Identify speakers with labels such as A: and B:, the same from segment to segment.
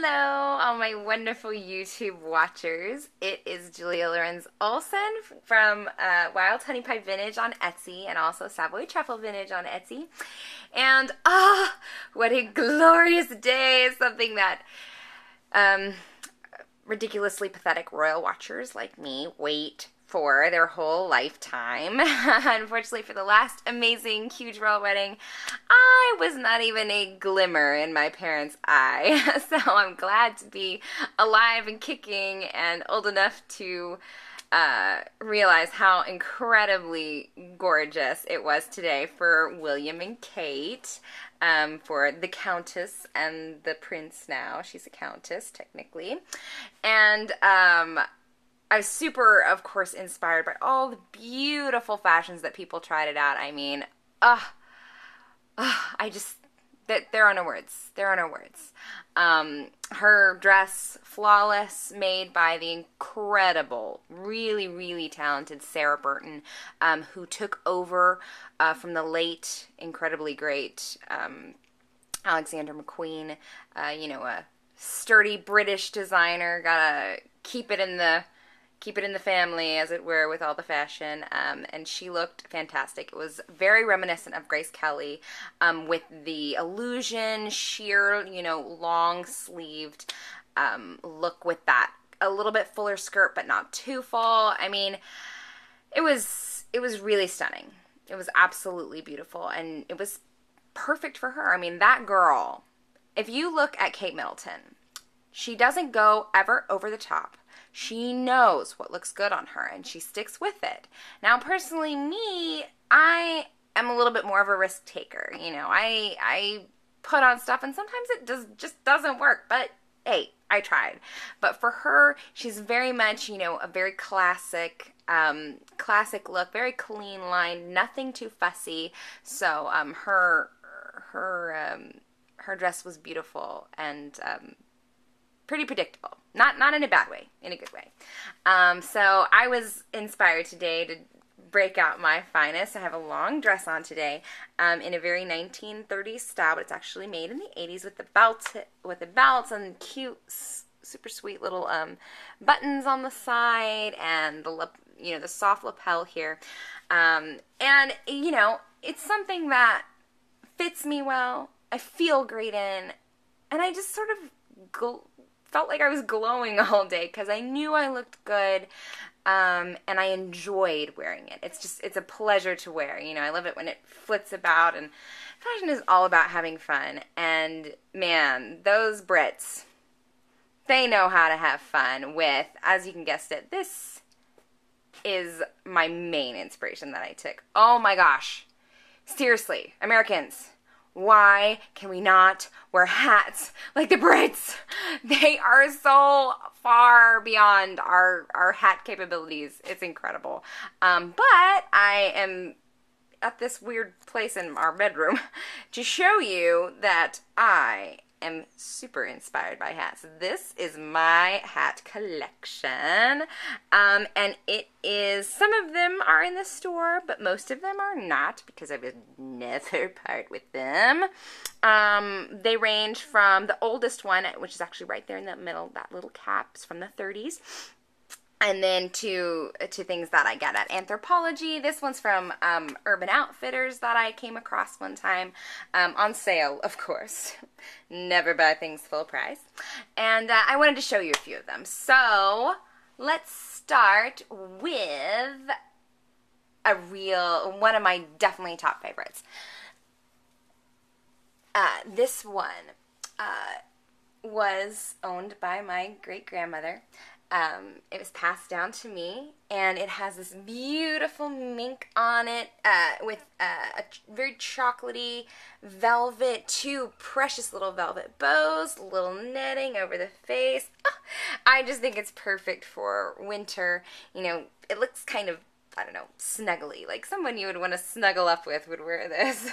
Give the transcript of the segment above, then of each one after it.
A: Hello, all my wonderful YouTube watchers. It is Julia Lorenz Olson from Wild Honey Pie Vintage on Etsy and also Savoy Truffle Vintage on Etsy. And what a glorious day! Something that ridiculously pathetic royal watchers like me wait for their whole lifetime. Unfortunately, for the last amazing, huge royal wedding, I was not even a glimmer in my parents' eye. So I'm glad to be alive and kicking and old enough to realize how incredibly gorgeous it was today for William and Kate, for the Countess and the Prince now. She's a Countess, technically. And I was super, of course, inspired by all the beautiful fashions that people tried it out. I mean, there are no words. There are no words. Her dress, flawless, made by the incredible, really, really talented Sarah Burton, who took over from the late, incredibly great Alexander McQueen. A sturdy British designer. Gotta keep it in the family, as it were, with all the fashion, and she looked fantastic. It was very reminiscent of Grace Kelly, with the illusion, sheer, long-sleeved look with that a little bit fuller skirt, but not too full. I mean, it was really stunning. It was absolutely beautiful, and it was perfect for her. I mean, that girl, if you look at Kate Middleton, she doesn't go ever over the top. She knows what looks good on her, and she sticks with it. Now, personally, me, I am a little bit more of a risk taker. I put on stuff, and sometimes it just doesn't work. But hey, I tried. But for her, she's very much, a very classic look, very clean line, nothing too fussy. So her dress was beautiful and pretty predictable. Not in a bad way, in a good way. So I was inspired today to break out my finest. I have a long dress on today, in a very 1930s style, but it's actually made in the 80s with the belts and cute, super sweet little buttons on the side and the soft lapel here. And it's something that fits me well. I feel great in, and I just sort of felt like I was glowing all day because I knew I looked good, and I enjoyed wearing it. It's a pleasure to wear. I love it when it flits about, and fashion is all about having fun. And man, those Brits, they know how to have fun with, as you can guess it, this is my main inspiration that I took. Oh my gosh. Seriously, Americans, why can we not wear hats like the Brits? They are so far beyond our hat capabilities. It's incredible. But I am at this weird place in our bedroom to show you that I am super inspired by hats. This is my hat collection, and it is, some of them are in the store, but most of them are not because I would never part with them. They range from the oldest one, which is actually right there in the middle, that little cap is from the 30s. And then to things that I get at Anthropologie. This one's from Urban Outfitters that I came across one time, on sale, of course. Never buy things full price. And I wanted to show you a few of them. So let's start with one of my definitely top favorites. This one was owned by my great-grandmother. It was passed down to me, and it has this beautiful mink on it, with a very chocolatey velvet, two precious little velvet bows, little netting over the face. Oh, I just think it's perfect for winter. It looks kind of, I don't know, snuggly. Like someone you would want to snuggle up with would wear this.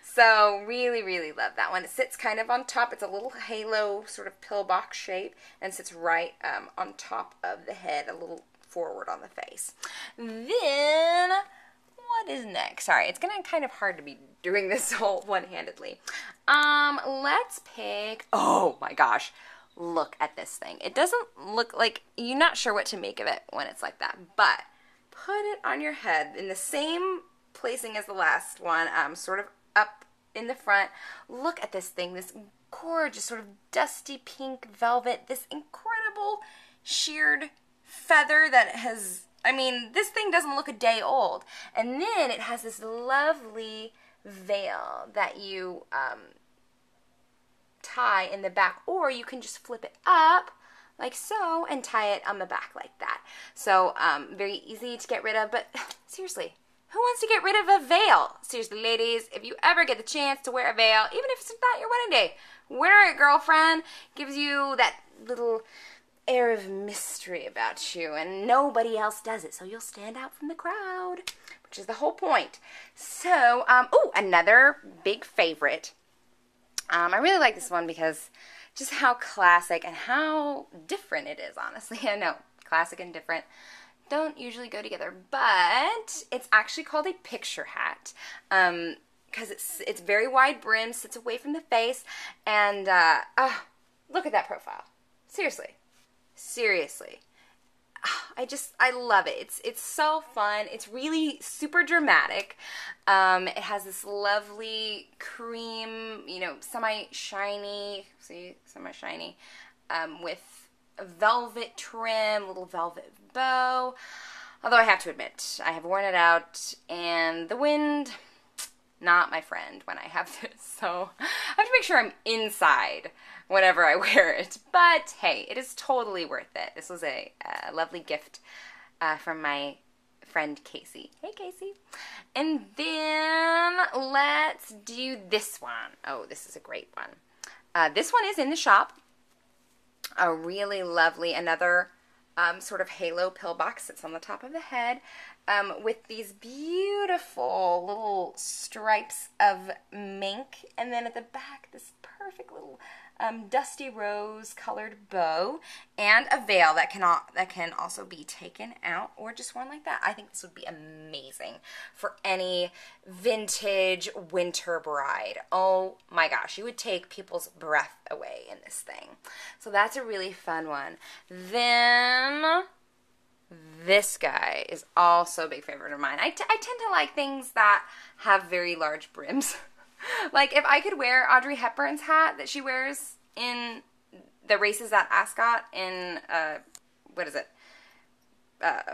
A: So really, really love that one. It sits kind of on top. It's a little halo sort of pillbox shape and sits right on top of the head, a little forward on the face. Then, what is next? Sorry, it's going to kind of hard to be doing this all one-handedly. Let's pick, oh my gosh, look at this thing. It doesn't look like, you're not sure what to make of it when it's like that, but put it on your head in the same placing as the last one, sort of up in the front. Look at this thing, this gorgeous sort of dusty pink velvet, this incredible sheared feather that has, I mean, this thing doesn't look a day old. And then it has this lovely veil that you tie in the back, or you can just flip it up like so and tie it on the back like that. So very easy to get rid of, but seriously, who wants to get rid of a veil? Seriously, ladies, if you ever get the chance to wear a veil, even if it's not your wedding day, wear it, girlfriend. Gives you that little air of mystery about you, and nobody else does it, so you'll stand out from the crowd, which is the whole point. So, another big favorite. I really like this one because just how classic and how different it is, honestly. I know, classic and different don't usually go together, but it's actually called a picture hat because it's very wide brim, sits away from the face, and look at that profile. Seriously. I love it. It's so fun. It's really super dramatic. It has this lovely cream, semi-shiny, with a velvet trim, little velvet bow. Although I have to admit, I have worn it out, and the wind, not my friend when I have this. So I have to make sure I'm inside whenever I wear it. But hey, it is totally worth it. This was a lovely gift from my friend Casey. Hey, Casey. And then let's do this one. Oh, this is a great one. This one is in the shop. A really lovely, another sort of halo pillbox sits on the top of the head with these beautiful little stripes of mink, and then at the back this perfect little dusty rose colored bow, and a veil that can also be taken out or just worn like that. I think this would be amazing for any vintage winter bride. Oh my gosh, you would take people's breath away in this thing. So that's a really fun one. Then this guy is also a big favorite of mine. I tend to like things that have very large brims. Like, if I could wear Audrey Hepburn's hat that she wears in the races at Ascot in, what is it?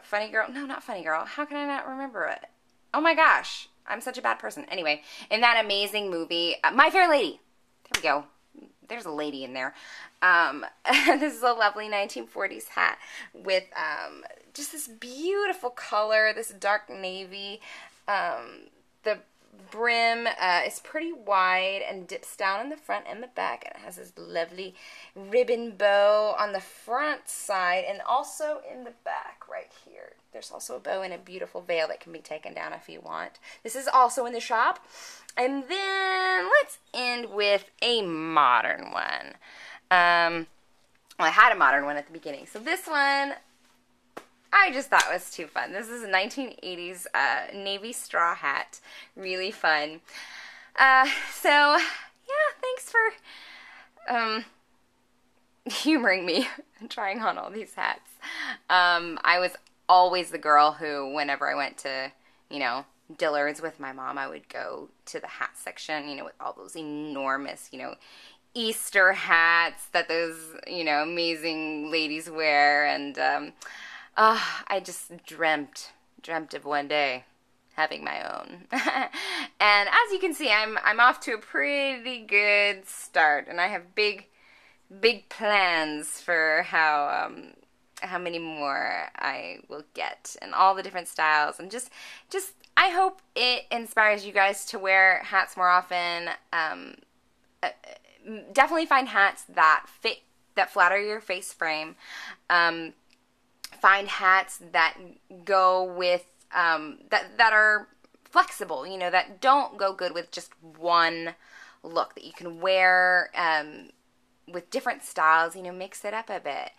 A: Funny Girl? No, not Funny Girl. How can I not remember it? Oh my gosh. I'm such a bad person. Anyway, in that amazing movie, My Fair Lady. There we go. There's a lady in there. This is a lovely 1940s hat with just this beautiful color, this dark navy. The brim is pretty wide and dips down in the front and the back, and it has this lovely ribbon bow on the front side and also in the back right here. There's also a bow and a beautiful veil that can be taken down if you want. This is also in the shop. And then let's end with a modern one. Well, I had a modern one at the beginning. So this one I just thought was too fun. This is a 1980s navy straw hat. Really fun. So, yeah, thanks for humoring me and trying on all these hats. I was always the girl who, whenever I went to, Dillard's with my mom, I would go to the hat section, with all those enormous, Easter hats that those, amazing ladies wear. And I just dreamt of one day having my own. And as you can see, I'm off to a pretty good start, and I have big plans for how many more I will get, and all the different styles, and just I hope it inspires you guys to wear hats more often. Definitely find hats that fit, that flatter your face frame. Find hats that go with that are flexible, that don't go good with just one look, that you can wear with different styles, mix it up a bit.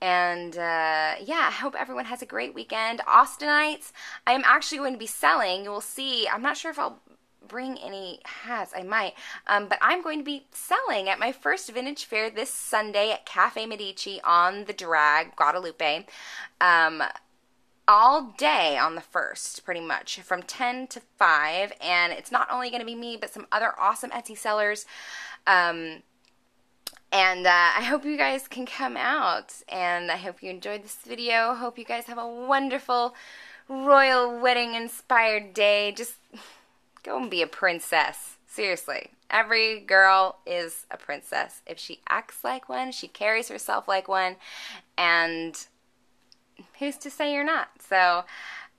A: And yeah, I hope everyone has a great weekend. Austinites, I am actually going to be selling. You will see, I'm not sure if I'll bring any hats. I might. But I'm going to be selling at my first vintage fair this Sunday at Cafe Medici on the Drag, Guadalupe. All day on the 1st, pretty much, from 10 to 5, and it's not only going to be me, but some other awesome Etsy sellers, and I hope you guys can come out, and I hope you enjoyed this video. Hope you guys have a wonderful royal wedding inspired day. Just go and be a princess. Seriously, every girl is a princess. If she acts like one, she carries herself like one, and who's to say you're not? So,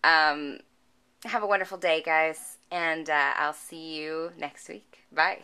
A: have a wonderful day, guys, and I'll see you next week. Bye.